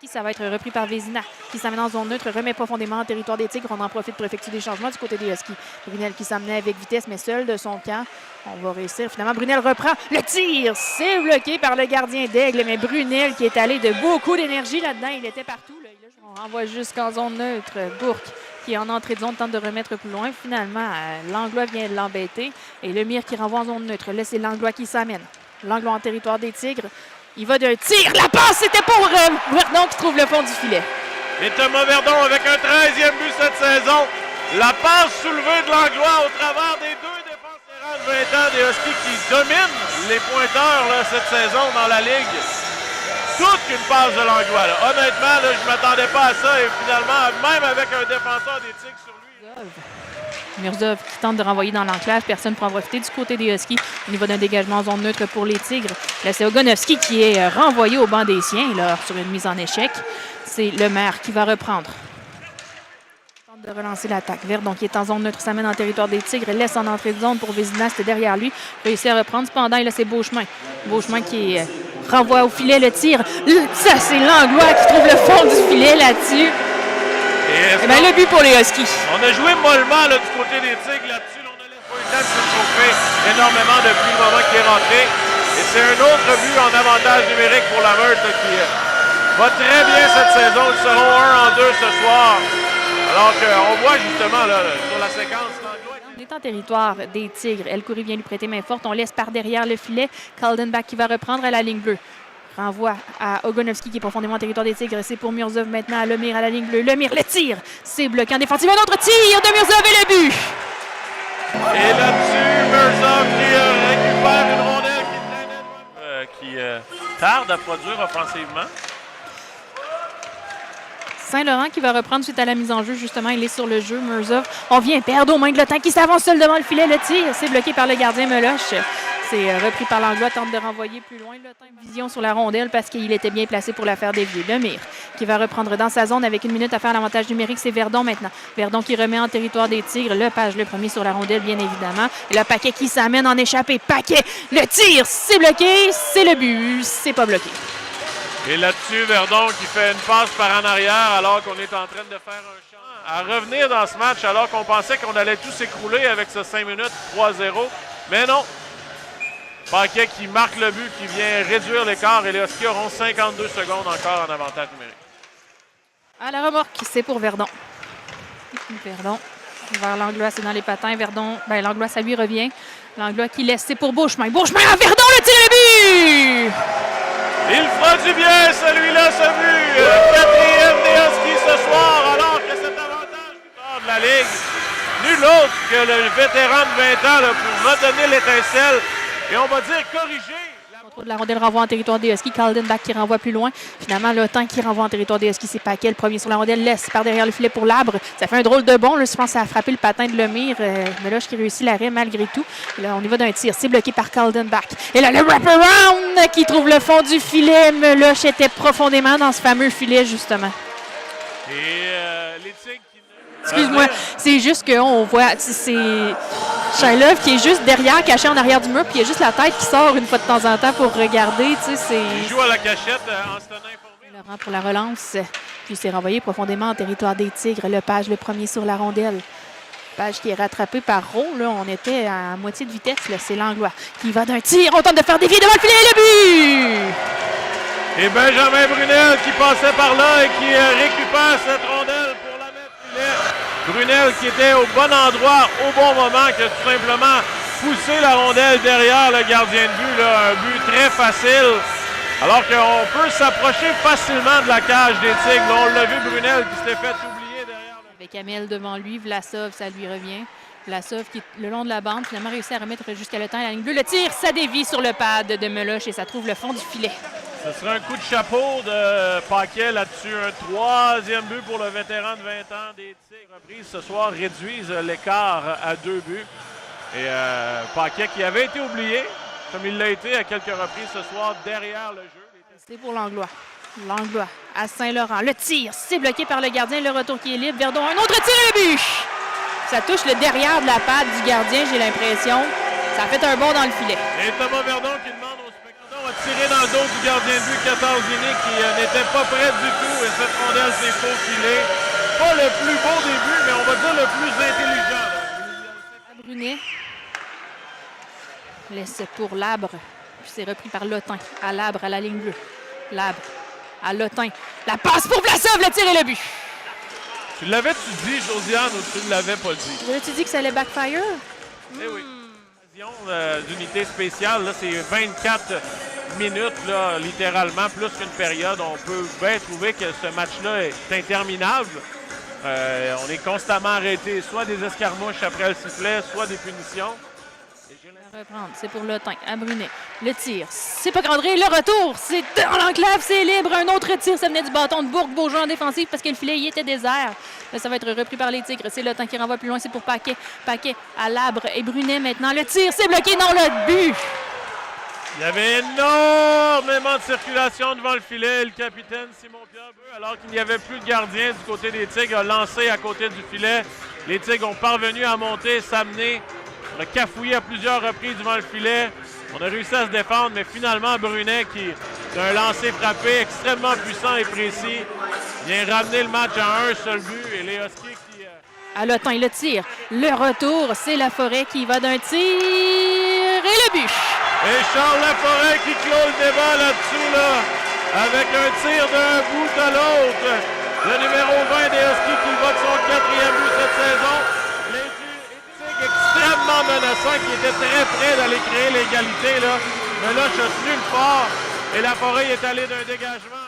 Ça va être repris par Vézina qui s'amène en zone neutre, remet profondément en territoire des Tigres. On en profite pour effectuer des changements du côté des Huskies. Brunel qui s'amenait avec vitesse, mais seul de son camp. On va réussir. Finalement, Brunel reprend le tir. C'est bloqué par le gardien d'Aigle, mais Brunel qui est allé de beaucoup d'énergie là-dedans. Il était partout. Là. On renvoie jusqu'en zone neutre. Bourque qui est en entrée de zone tente de remettre plus loin. Finalement, Langlois vient de l'embêter. Et Lemire qui renvoie en zone neutre. Là, c'est Langlois qui s'amène. Langlois en territoire des Tigres. Il va d'un tir. La passe, c'était pour Verdon qui trouve le fond du filet. Et Thomas Verdon avec un 13e but cette saison. La passe soulevée de Langlois au travers des deux défenseurs de 20 ans des Huskies qui dominent les pointeurs là, cette saison dans la Ligue. Toute une passe de Langlois. Là. Honnêtement, là, je ne m'attendais pas à ça. Et finalement, même avec un défenseur des Tigres sur lui... Murzov qui tente de renvoyer dans l'enclave. Personne ne pourra en profiter du côté des Huskies. Au niveau d'un dégagement en zone neutre pour les Tigres. Là, c'est Ogonovski qui est renvoyé au banc des siens là, sur une mise en échec. C'est Lemaire qui va reprendre. Tente de relancer l'attaque. Verdon qui est en zone neutre s'amène en territoire des Tigres. Laisse en entrée de zone pour Vézina. C'était derrière lui. Réussit à reprendre. Cependant, là, c'est Beauchemin. Beauchemin qui renvoie au filet le tir. Ça, c'est Langlois qui trouve le fond du filet là-dessus. Et bien, le but pour les Huskies. On a joué mollement là, du côté des Tigres là-dessus. On a laissé pas eu le temps de se chauffer énormément depuis le moment qu'il est rentré. Et c'est un autre but en avantage numérique pour la Meurthe qui va très bien cette saison. Ils seront 1-2 ce soir. Alors qu'on voit justement là, sur la séquence Langlois. On est en territoire des Tigres. El Khoury vient lui prêter main forte. On laisse par derrière le filet. Kaldenbach qui va reprendre à la ligne bleue. Renvoie à Ogonovski qui est profondément en territoire des Tigres. C'est pour Murzov maintenant à Lemire à la ligne bleue. Lemire, le tir. C'est bloqué en défensive. Un autre tir de Murzov et le but. Et là-dessus, Murzov qui récupère une rondelle qui tarde à produire offensivement. Saint-Laurent qui va reprendre suite à la mise en jeu. Justement, il est sur le jeu. Murzov, on vient perdre aux mains de l'OTAN qui s'avance seul devant le filet. Le tir, c'est bloqué par le gardien Meloche. C'est repris par Langlois, tente de renvoyer plus loin. Le temps de vision sur la rondelle parce qu'il était bien placé pour la faire dévier. Lemire qui va reprendre dans sa zone avec 1 minute à faire l'avantage numérique. C'est Verdon maintenant. Verdon qui remet en territoire des Tigres. Lepage, le premier sur la rondelle, bien évidemment. Et le Paquet qui s'amène en échappée. Paquet, le tir, c'est bloqué. C'est le but, c'est pas bloqué. Et là-dessus, Verdon qui fait une passe par en arrière alors qu'on est en train de faire un champ. À revenir dans ce match alors qu'on pensait qu'on allait tout s'écrouler avec ce 5 minutes 3-0. Mais non. Paquet qui marque le but, qui vient réduire l'écart et les Huskies auront 52 secondes encore en avantage numérique. À la remorque, c'est pour Verdon. Verdon vers Langlois, c'est dans les patins. Verdon, ben Langlois, ça lui revient. Langlois qui laisse, c'est pour Beauchemin. Beauchemin à Verdon, le tir et but! Il fera du bien, celui-là, ce but. 4e des Huskies ce soir, alors que cet avantage de la Ligue, nul autre que le vétéran de 20 ans là, pour redonner l'étincelle. Et on va dire corriger. Contrôle de la rondelle renvoie en territoire des Huskies. Kaldenbach qui renvoie plus loin. Finalement, le temps qui renvoie en territoire des Huskies, c'est Paquet. Le premier sur la rondelle laisse par derrière le filet pour l'Arbre. Ça fait un drôle de bond. Là, je pense que ça a frappé le patin de Lemire. Meloche qui réussit l'arrêt malgré tout. Et là, on y va d'un tir. C'est bloqué par Kaldenbach. Et là, le wraparound qui trouve le fond du filet. Meloche était profondément dans ce fameux filet, justement. Et les Tigres qui... Excuse-moi, c'est juste qu'on voit, c'est Sherlock qui est juste derrière, caché en arrière du mur, puis il y a juste la tête qui sort une fois de temps en temps pour regarder. Il joue à la cachette en se tenant informé. Laurent pour la relance, puis c'est renvoyé profondément en territoire des Tigres. Lepage, le premier sur la rondelle. Lepage qui est rattrapé par Rowe. Là, on était à moitié de vitesse. Là, c'est Langlois qui va d'un tir. On tente de faire dévier devant le filet et le but! Et Benjamin Brunel qui passait par là et qui récupère cette rondelle pour la mettre filet. Brunel qui était au bon endroit, au bon moment, qui a tout simplement poussé la rondelle derrière le gardien de but. Là, un but très facile. Alors qu'on peut s'approcher facilement de la cage des Tigres. Là, on l'a vu, Brunel qui s'était fait oublier derrière. Avec Amel devant lui, Vlasov, ça lui revient. Vlasov qui, le long de la bande, finalement réussit à remettre jusqu'à le temps à la ligne bleue. Le tir, ça dévie sur le pad de Meloche et ça trouve le fond du filet. Ce sera un coup de chapeau de Paquet là-dessus. Un 3e but pour le vétéran de 20 ans des Tigres. Reprises ce soir réduisent l'écart à 2 buts. Et Paquet qui avait été oublié, comme il l'a été à quelques reprises ce soir, derrière le jeu. C'est pour Langlois. Langlois à Saint-Laurent. Le tir, c'est bloqué par le gardien. Le retour qui est libre. Verdon, un autre tir et le but! Ça touche le derrière de la patte du gardien, j'ai l'impression. Ça a fait un bond dans le filet. Et Thomas Verdon qui demande au spectateur va tirer dans le dos du gardien de but Catarzini qui n'était pas prêt du tout. Et cette rondelle s'est faufilée. Pas le plus beau début, mais on va dire le plus intelligent. Brunet laisse pour Labre. Puis c'est repris par Lotin. À Labre, à la ligne bleue. Labre, à Lotin. La passe pour Vlasov, le tir et le but. Tu l'avais-tu dit, Josiane, ou tu ne l'avais pas dit? Tu dit que ça allait backfire? Eh oui. D'unité spéciale, là, c'est 24 minutes, là, littéralement, plus qu'une période. On peut bien trouver que ce match-là est interminable. On est constamment arrêté, soit des escarmouches après le sifflet, soit des punitions. Reprendre, c'est pour Lotin, à Brunet. Le tir, c'est pas André. Le retour, c'est dans l'enclave, c'est libre. Un autre tir, ça venait du bâton de Bourg-Beaujean en défensive parce que le filet, il était désert. Là, ça va être repris par les Tigres. C'est Lotin qui renvoie plus loin, c'est pour Paquet. Paquet à Labre et Brunet maintenant. Le tir, c'est bloqué dans le but. Il y avait énormément de circulation devant le filet. Le capitaine Simon-Pierre Beu, alors qu'il n'y avait plus de gardien du côté des Tigres, a lancé à côté du filet. Les Tigres ont parvenu à monter, s'amener. On a cafouillé à plusieurs reprises devant le filet. On a réussi à se défendre, mais finalement, Brunet, qui d'un lancer frappé extrêmement puissant et précis, vient ramener le match à un seul but. Et les Huskies qui... À Lotin, le tir. Le retour, c'est Laforêt qui va d'un tir et le but. Et Charles Laforêt qui clôt le débat là-dessous, là, avec un tir d'un bout à l'autre. Le numéro 20 des Huskies qui va de son 4e but cette saison. Les Tigres extrêmement menaçants qui étaient très près d'aller créer l'égalité, là. Mais là, je suis nulle part. Et Laforêt est allé d'un dégagement.